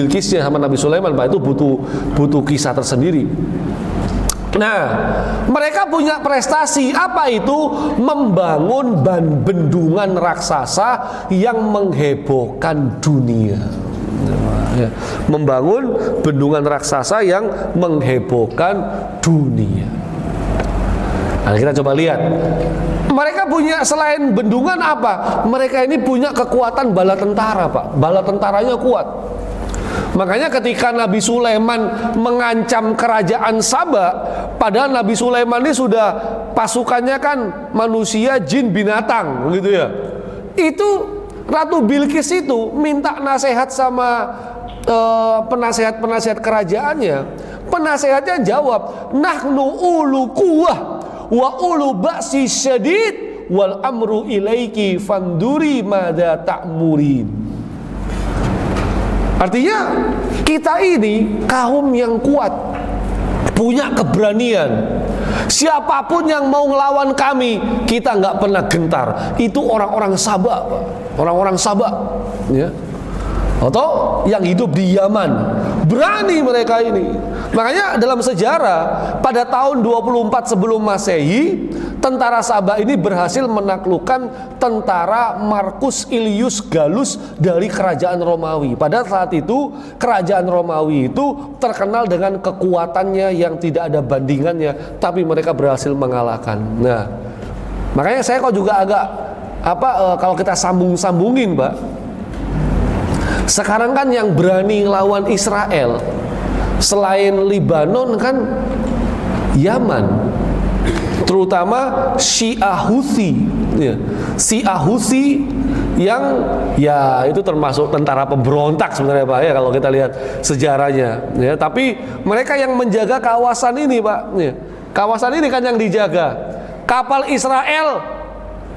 Bilqisnya sama Nabi Sulaiman, Pak, itu butuh kisah tersendiri. Nah, mereka punya prestasi apa itu? Membangun bendungan raksasa yang menghebohkan dunia. Ya, membangun bendungan raksasa yang menghebohkan dunia. Nah, kita coba lihat. Mereka punya selain bendungan apa? Mereka ini punya kekuatan bala tentara, Pak. Bala tentaranya kuat. Makanya ketika Nabi Sulaiman mengancam kerajaan Saba, padahal Nabi Sulaiman ini sudah pasukannya kan manusia, jin, binatang gitu ya. Itu Ratu Bilqis itu minta nasihat sama penasehat kerajaannya. Penasehatnya jawab, nahnu ulu quwwah wa ulu ba'si syadid wal amru ilaiki fanduri mada ta'murin. Artinya kita ini kaum yang kuat, punya keberanian. Siapapun yang mau ngelawan kami, kita nggak pernah gentar. Itu orang-orang Saba, Pak. Orang-orang Saba, ya. Atau yang hidup di Yaman. Berani mereka ini. Makanya dalam sejarah pada tahun 24 sebelum Masehi, tentara Saba ini berhasil menaklukkan tentara Marcus Ilius Gallus dari kerajaan Romawi. Pada saat itu kerajaan Romawi itu terkenal dengan kekuatannya yang tidak ada bandingannya, tapi mereka berhasil mengalahkan. Nah, makanya saya kok juga agak kalau kita sambungin, Pak. Sekarang kan yang berani ngelawan Israel selain Libanon kan Yaman, terutama Syiah Houthi, ya. Syiah Houthi yang ya itu termasuk tentara pemberontak sebenarnya, Pak, ya, kalau kita lihat sejarahnya, ya. Tapi mereka yang menjaga kawasan ini, Pak, ya. Kawasan ini kan yang dijaga. Kapal Israel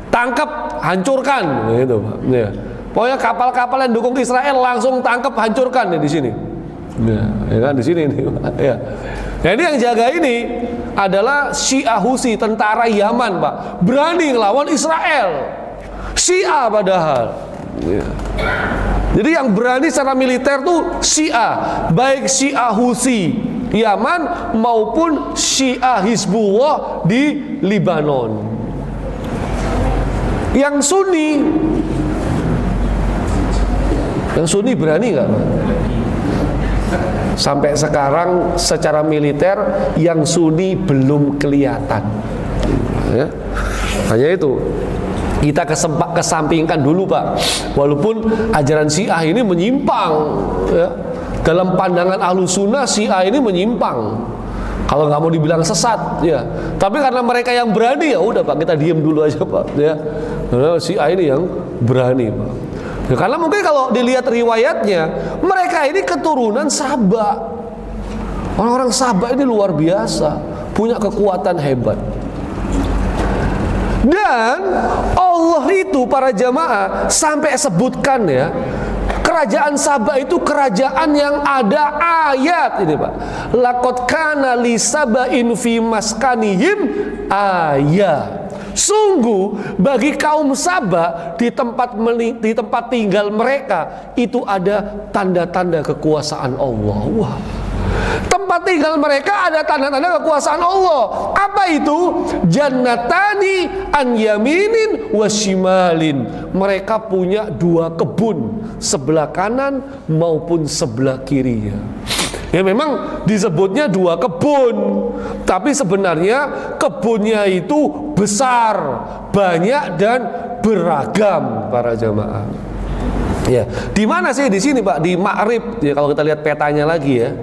tangkap, hancurkan, gitu, Pak, ya. Pokoknya kapal-kapal yang dukung Israel langsung tangkap, hancurkan, ya, di sini. Ya kan di sini nih, ya. Nah, ini yang jaga ini adalah Syiah Houthi, tentara Yaman, Pak. Berani ngelawan Israel. Syiah padahal. Ya. Jadi yang berani secara militer tuh Syiah, baik Syiah Houthi Yaman maupun Syiah Hizbullah di Libanon. Yang Sunni berani nggak, Pak? Sampai sekarang secara militer yang Sunni belum kelihatan, ya. Hanya itu kita kesampingkan dulu, Pak. Walaupun ajaran Syiah ini menyimpang, ya. Dalam pandangan Ahlus Sunnah Syiah ini menyimpang. Kalau nggak mau dibilang sesat, ya. Tapi karena mereka yang berani, ya udah, Pak, kita diem dulu aja, Pak, ya. Karena Syiah ini yang berani, Pak. Ya, karena mungkin kalau dilihat riwayatnya, mereka ini keturunan Saba. Orang-orang Saba ini luar biasa, punya kekuatan hebat. Dan Allah itu, para jamaah, sampai sebutkan, ya, kerajaan Saba itu kerajaan yang ada ayat ini, Pak. Laqad kana li sabain fi maskanihim ayat. Sungguh bagi kaum Saba di tempat tinggal mereka itu ada tanda-tanda kekuasaan Allah. Wah. Tempat tinggal mereka ada tanda-tanda kekuasaan Allah. Apa itu? Jannatani an yaminin washimalin. Mereka punya 2 kebun, sebelah kanan maupun sebelah kirinya. Ya, memang disebutnya 2 kebun, tapi sebenarnya kebunnya itu besar, banyak dan beragam, para jamaah. Ya, di mana sih? Di sini, Pak, di Ma'rib. Ya, kalau kita lihat petanya lagi, ya.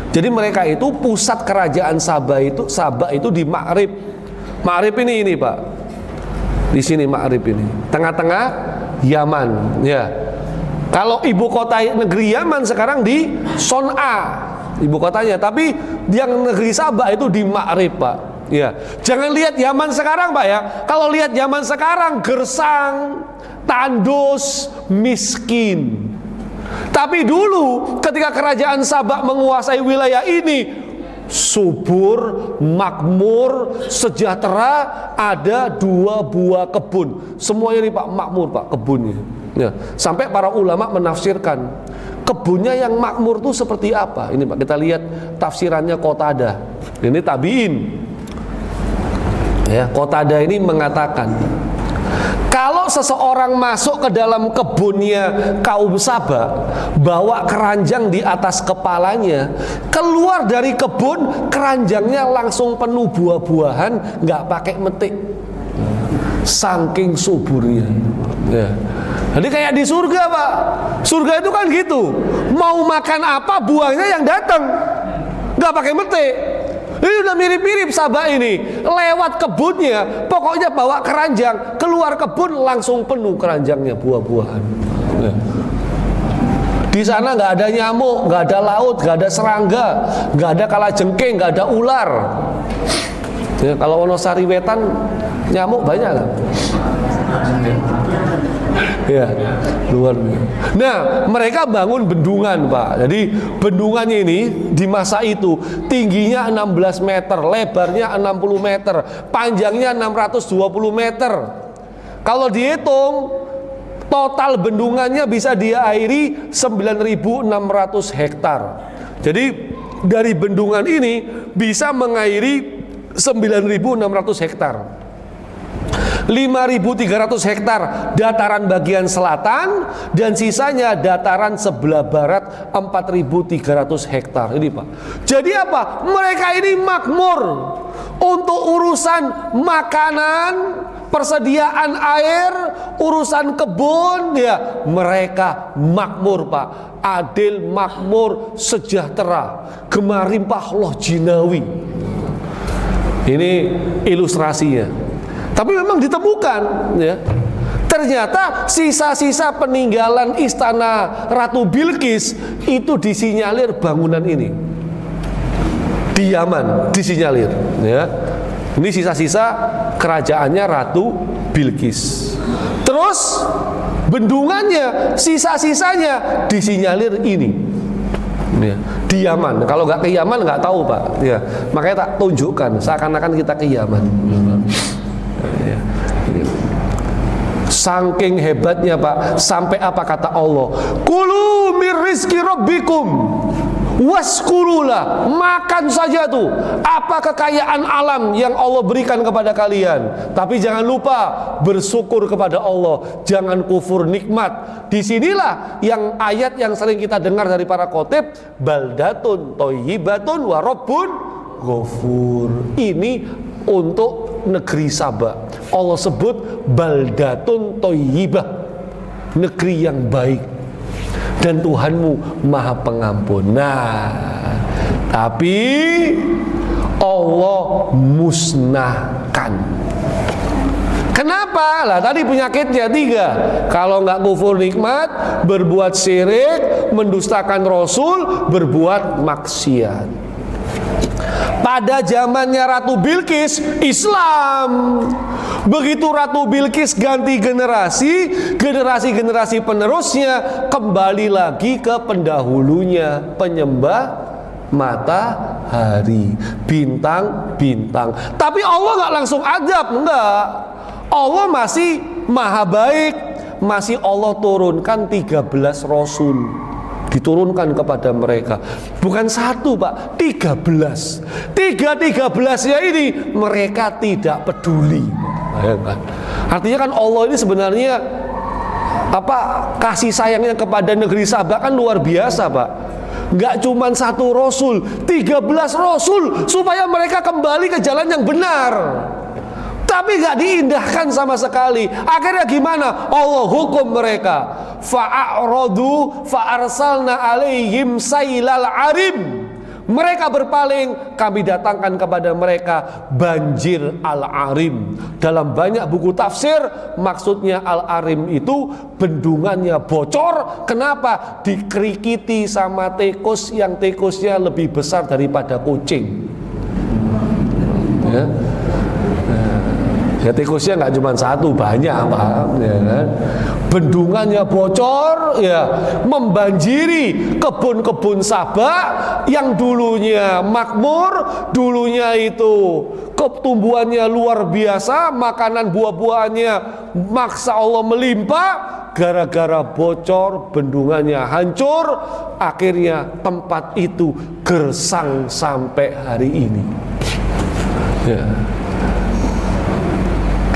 Jadi mereka itu pusat kerajaan Saba itu di Ma'rib. Ma'rib ini, Pak. Di sini Ma'rib ini, tengah-tengah Yaman, ya. Kalau ibu kota negeri Yaman sekarang di Son'a, ibu kotanya, tapi yang negeri Saba itu di Ma'rib, Pak. Ya, jangan lihat Yaman sekarang, Pak, ya. Kalau lihat Yaman sekarang gersang, tandus, miskin. Tapi dulu ketika kerajaan Saba menguasai wilayah ini, subur, makmur, sejahtera, ada 2 buah kebun. Semuanya ini, Pak, makmur, Pak, kebunnya. Ya, sampai para ulama menafsirkan kebunnya yang makmur itu seperti apa? Ini Pak, kita lihat tafsirannya Qatadah. Ini tabi'in. Ya, Qatadah ini mengatakan, kalau seseorang masuk ke dalam kebunnya kaum Saba, bawa keranjang di atas kepalanya, keluar dari kebun, keranjangnya langsung penuh buah-buahan, nggak pakai metik, saking suburnya. Ya. Jadi kayak di surga Pak, surga itu kan gitu, mau makan apa buahnya yang datang, nggak pakai metik. Ini udah mirip-mirip Sabah ini, lewat kebunnya, pokoknya bawa keranjang, keluar kebun langsung penuh keranjangnya buah-buahan. Di sana nggak ada nyamuk, nggak ada laut, nggak ada serangga, nggak ada kalajengking, nggak ada ular. Ya, kalau Wonosari Wetan nyamuk banyak kan? Ya, luar biasa. Nah, mereka bangun bendungan Pak. Jadi bendungannya ini di masa itu tingginya 16 meter, lebarnya 60 meter, panjangnya 620 meter. Kalau dihitung total bendungannya bisa diairi 9.600 hektar. Jadi dari bendungan ini bisa mengairi 9.600 hektar. 5.300 hektar dataran bagian selatan dan sisanya dataran sebelah barat 4.300 hektar. Ini Pak. Jadi apa? Mereka ini makmur untuk urusan makanan, persediaan air, urusan kebun, ya mereka makmur Pak. Adil, makmur, sejahtera, gemarimpah Allah jinawi. Ini ilustrasinya. Tapi memang ditemukan, ya. Ternyata sisa-sisa peninggalan istana Ratu Bilqis itu disinyalir bangunan ini di Yaman, disinyalir, ya. Ini sisa-sisa kerajaannya Ratu Bilqis. Terus bendungannya, sisa-sisanya disinyalir ini, ya, di Yaman. Kalau nggak ke Yaman nggak tahu Pak, ya. Makanya tak tunjukkan seakan-akan kita ke Yaman. Ya. Saking hebatnya Pak, sampai apa kata Allah, kulu mir rizki rabbikum waskurulah, makan saja tuh apa kekayaan alam yang Allah berikan kepada kalian, tapi jangan lupa bersyukur kepada Allah, jangan kufur nikmat. Disinilah yang ayat yang sering kita dengar dari para khotib, baldatun thayyibatun wa rabbun ghafur. Ini untuk negeri Sabah. Allah sebut baldatun thayyibah, negeri yang baik, dan Tuhanmu Maha Pengampun. Nah, tapi Allah musnahkan. Kenapa? Lah tadi penyakitnya 3. Kalau nggak kufur nikmat, berbuat syirik, mendustakan Rasul, berbuat maksiat. Pada zamannya Ratu Bilqis, Islam. Begitu Ratu Bilqis ganti generasi, generasi penerusnya kembali lagi ke pendahulunya, penyembah matahari, bintang-bintang. Tapi Allah nggak langsung azab, enggak. Allah masih maha baik, masih Allah turunkan 13 Rasul, diturunkan kepada mereka. Bukan 1 Pak, 13. 13-nya ini mereka tidak peduli. Bayangkan. Artinya kan Allah ini sebenarnya kasih sayangnya kepada negeri Sabah kan luar biasa Pak. Nggak cuma 1 Rasul, 13 Rasul, supaya mereka kembali ke jalan yang benar. Tapi nggak diindahkan sama sekali. Akhirnya gimana? Allah hukum mereka. Fa'aradu fa'arsalna alaihim sailal arim. Mereka berpaling, kami datangkan kepada mereka banjir al-arim. Dalam banyak buku tafsir, maksudnya al-arim itu bendungannya bocor. Kenapa? Dikerikiti sama tikus yang tikusnya lebih besar daripada kucing. Ya. Ya tikusnya nggak cuma 1, banyak Pak, ya kan? Bendungannya bocor, ya, membanjiri kebun-kebun Sabah yang dulunya makmur, dulunya itu pertumbuhannya luar biasa, makanan buah-buahannya maksa Allah melimpah. gara-gara bocor, bendungannya hancur, akhirnya tempat itu gersang sampai hari ini. Ya.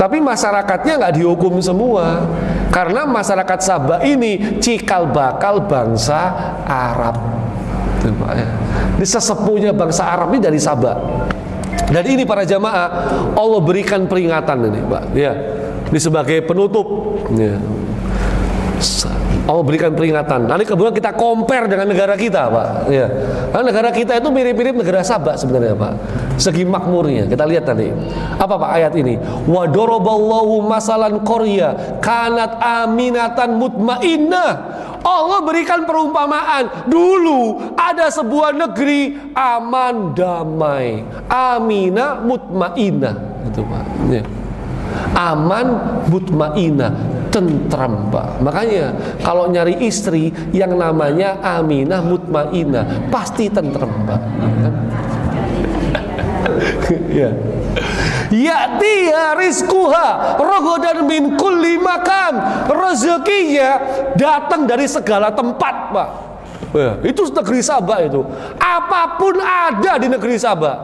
Tapi masyarakatnya nggak dihukum semua, karena masyarakat Sabah ini cikal bakal bangsa Arab. Ini sesepuhnya bangsa Arab ini dari Sabah. Dan ini para jamaah, Allah berikan peringatan ini, Pak. Ya, ini sebagai penutup. Ya. Allah berikan peringatan. Nanti kemudian kita compare dengan negara kita, Pak. Ya. Karena negara kita itu mirip-mirip negara Sabah sebenarnya, Pak. Segi makmurnya. Kita lihat tadi. Apa Pak ayat ini? Wa daraballahu masalan qarya kanat aminatan mutmainnah. Allah berikan perumpamaan. Dulu ada sebuah negeri aman damai, aminah mutmainnah. Itu Pak. Ya. Aman mutmainnah, tentram, Pak. Makanya kalau nyari istri yang namanya aminah mutmainnah pasti tentram, Pak. Ya. Ya'tiha rizquha ragadan min kulli makan. Rezekinya datang dari segala tempat, Pak. Ya, itu negeri Sabah itu. Apapun ada di negeri Sabah.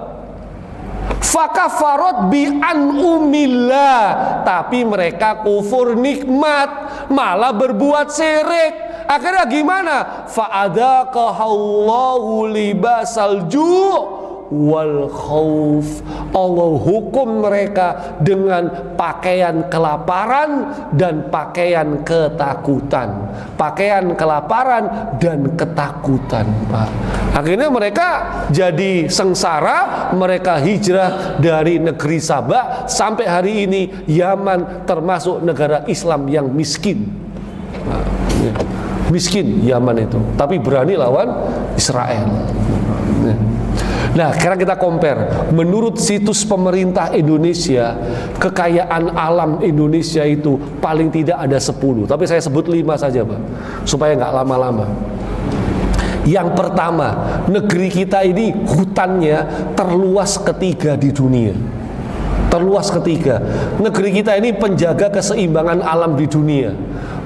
Fakafarot bi an'umillah, tapi mereka kufur nikmat, malah berbuat syirik. Akhirnya gimana? Fa'adaqahallahu libasal ju' wal khauf. Allah hukum mereka dengan pakaian kelaparan dan pakaian ketakutan. Pakaian kelaparan dan ketakutan, Pak. Akhirnya mereka jadi sengsara, mereka hijrah dari negeri Sabah sampai hari ini Yaman termasuk negara Islam yang miskin. Miskin Yaman itu, tapi berani lawan Israel. Nah, sekarang kita compare. Menurut situs pemerintah Indonesia, kekayaan alam Indonesia itu paling tidak ada 10. Tapi saya sebut 5 saja, Pak, supaya nggak lama-lama. Yang pertama, negeri kita ini hutannya terluas ketiga di dunia. Terluas ketiga. Negeri kita ini penjaga keseimbangan alam di dunia.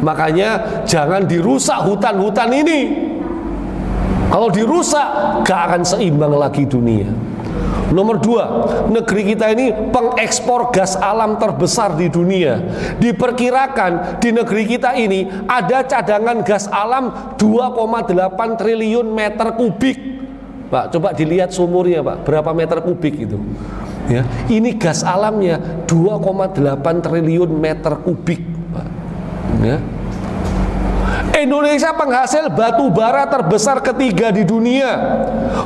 Makanya jangan dirusak hutan-hutan ini. Kalau dirusak, gak akan seimbang lagi dunia. Nomor 2, negeri kita ini pengekspor gas alam terbesar di dunia. Diperkirakan di negeri kita ini ada cadangan gas alam 2,8 triliun meter kubik. Pak, coba dilihat sumurnya, Pak, berapa meter kubik itu. Ya, ini gas alamnya 2,8 triliun meter kubik, Pak. Ya. Indonesia penghasil batu bara terbesar ketiga di dunia.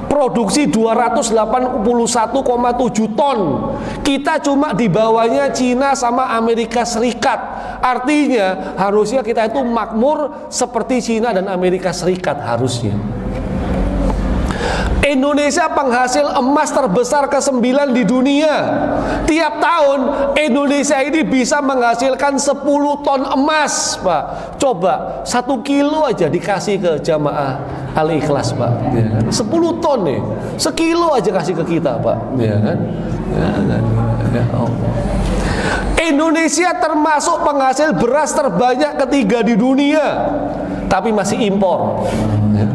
Produksi 281,7 ton. Kita cuma di bawahnya Cina sama Amerika Serikat. Artinya harusnya kita itu makmur seperti Cina dan Amerika Serikat harusnya. Indonesia penghasil emas terbesar ke-9 di dunia. Tiap tahun Indonesia ini bisa menghasilkan 10 ton emas, Pak. Coba 1 kilo aja dikasih ke jamaah Al-Ikhlas, Pak. Ya kan? 10 ton nih, 1 kilo aja kasih ke kita, Pak. Ya kan? Ya kan? Ya Allah. Indonesia termasuk penghasil beras terbanyak ketiga di dunia, tapi masih impor. Ya.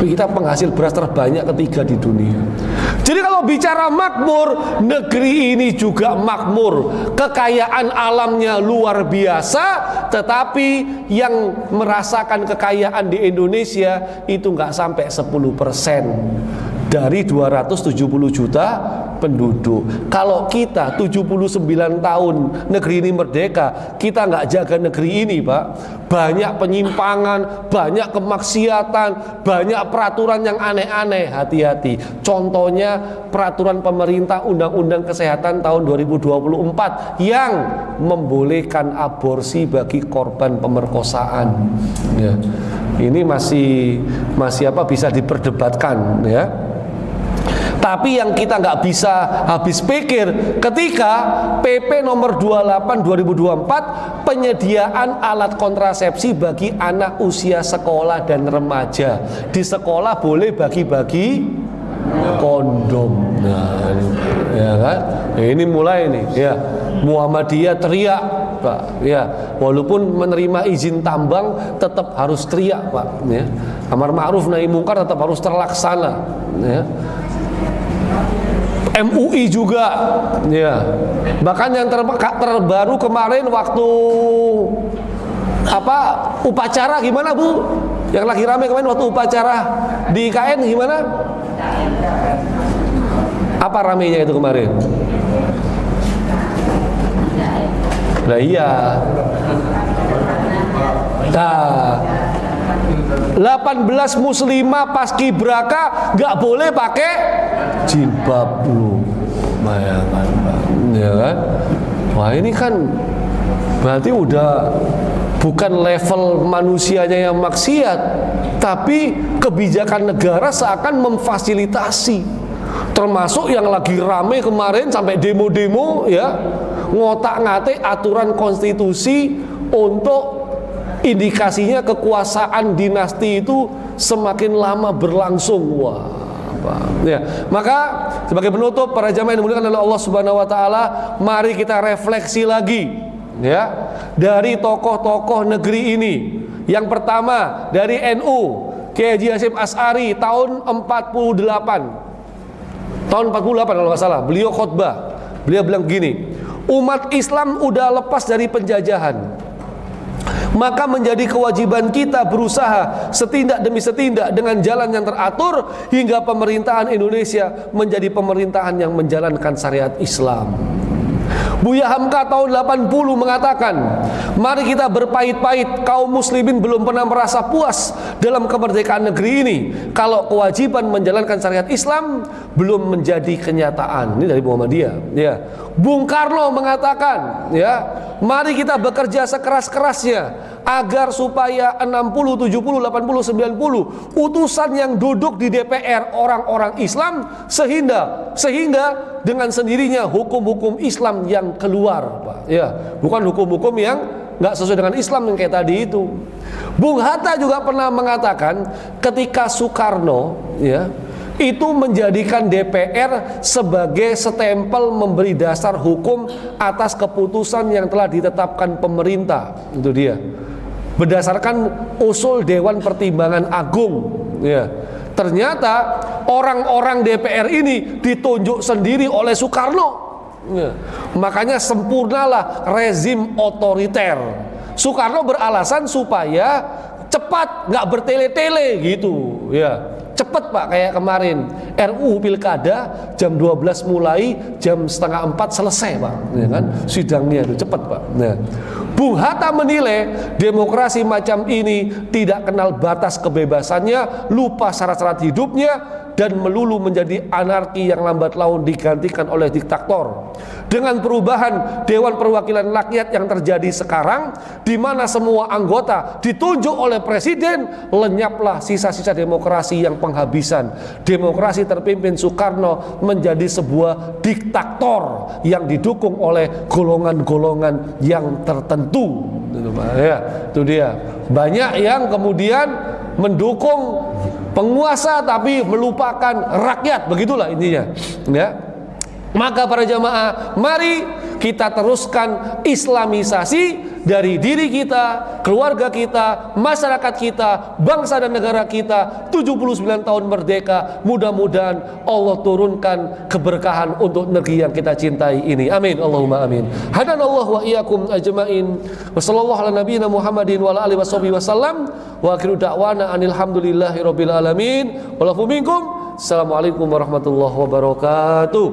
Kita penghasil beras terbanyak ketiga di dunia. Jadi kalau bicara makmur, negeri ini juga makmur. Kekayaan alamnya luar biasa, tetapi yang merasakan kekayaan di Indonesia itu nggak sampai 10% dari 270 juta penduduk. Kalau kita 79 tahun negeri ini merdeka, kita nggak jaga negeri ini, Pak, banyak penyimpangan, banyak kemaksiatan, banyak peraturan yang aneh-aneh. Hati-hati. Contohnya peraturan pemerintah Undang-Undang Kesehatan tahun 2024 yang membolehkan aborsi bagi korban pemerkosaan. Ya. Ini masih bisa diperdebatkan, ya. Tapi yang kita nggak bisa habis pikir ketika PP nomor 28 2024 penyediaan alat kontrasepsi bagi anak usia sekolah dan remaja. Di sekolah boleh bagi-bagi kondom. Nah, ini, ya kan? Ini mulai nih, ya. Muhammadiyah teriak, Pak. Ya, walaupun menerima izin tambang tetap harus teriak Pak. Ya. Amar ma'ruf nahi mungkar tetap harus terlaksana. Ya. MUI juga, ya. Bahkan yang terbaru kemarin waktu upacara gimana Bu? Yang lagi rame kemarin waktu upacara di IKN gimana? Apa ramenya itu kemarin? Nah iya. Nah, 18 muslimah paskibraka nggak boleh pakai jilbab lu, bayangkan Pak, ya kan? Wah ini kan berarti udah bukan level manusianya yang maksiat, tapi kebijakan negara seakan memfasilitasi. Termasuk yang lagi rame kemarin sampai demo-demo ya, ngotak-ngatik aturan konstitusi untuk indikasinya kekuasaan dinasti itu semakin lama berlangsung. Wah, ya. Maka sebagai penutup para jamaah yang dimuliakan oleh Allah Subhanahu wa taala, mari kita refleksi lagi ya dari tokoh-tokoh negeri ini. Yang pertama dari NU, Kiai Haji Hasyim Asy'ari tahun 48. Tahun 48 kalau nggak salah, beliau khutbah. Beliau bilang gini, umat Islam udah lepas dari penjajahan, maka menjadi kewajiban kita berusaha setindak demi setindak dengan jalan yang teratur hingga pemerintahan Indonesia menjadi pemerintahan yang menjalankan syariat Islam. Buya Hamka tahun 80 mengatakan, mari kita berpahit-pahit, kaum muslimin belum pernah merasa puas dalam kemerdekaan negeri ini kalau kewajiban menjalankan syariat Islam belum menjadi kenyataan. Ini dari Muhammadiyah ya. Bung Karno mengatakan ya, mari kita bekerja sekeras-kerasnya agar supaya 60, 70, 80, 90 utusan yang duduk di DPR orang-orang Islam, sehingga dengan sendirinya hukum-hukum Islam yang keluar Pak. Ya, bukan hukum-hukum yang nggak sesuai dengan Islam yang kayak tadi itu. Bung Hatta juga pernah mengatakan ketika Soekarno ya itu menjadikan DPR sebagai stempel memberi dasar hukum atas keputusan yang telah ditetapkan pemerintah. Itu dia. Berdasarkan usul Dewan Pertimbangan Agung ya. Ternyata orang-orang DPR ini ditunjuk sendiri oleh Soekarno ya. Makanya sempurnalah rezim otoriter. Soekarno beralasan supaya cepat, nggak bertele-tele gitu ya. Cepet Pak, kayak kemarin RUU Pilkada jam 12 mulai, jam setengah 4 selesai Pak ya kan? Sidangnya itu cepet Pak. Nah, Bung Hatta menilai demokrasi macam ini tidak kenal batas kebebasannya, lupa syarat-syarat hidupnya, dan melulu menjadi anarki yang lambat laun digantikan oleh diktator. Dengan perubahan Dewan Perwakilan Rakyat yang terjadi sekarang, di mana semua anggota ditunjuk oleh presiden, lenyaplah sisa-sisa demokrasi yang penghabisan. Demokrasi terpimpin Soekarno menjadi sebuah diktator yang didukung oleh golongan-golongan yang tertentu. Ya, itu dia. Banyak yang kemudian mendukung penguasa tapi melupakan rakyat, begitulah intinya ya. Maka para jamaah, mari kita teruskan islamisasi dari diri kita, keluarga kita, masyarakat kita, bangsa dan negara kita. 79 tahun merdeka, mudah-mudahan Allah turunkan keberkahan untuk negeri yang kita cintai ini. Amin, Allahumma amin. Hadanallahu wa iyyakum ajmain. Wassallallahu ala nabiyina Muhammadin wa ala alihi wasallam. Wa akhiru da'wana anilhamdulillahi rabbil alamin. Walafu minkum. Assalamualaikum warahmatullahi wabarakatuh.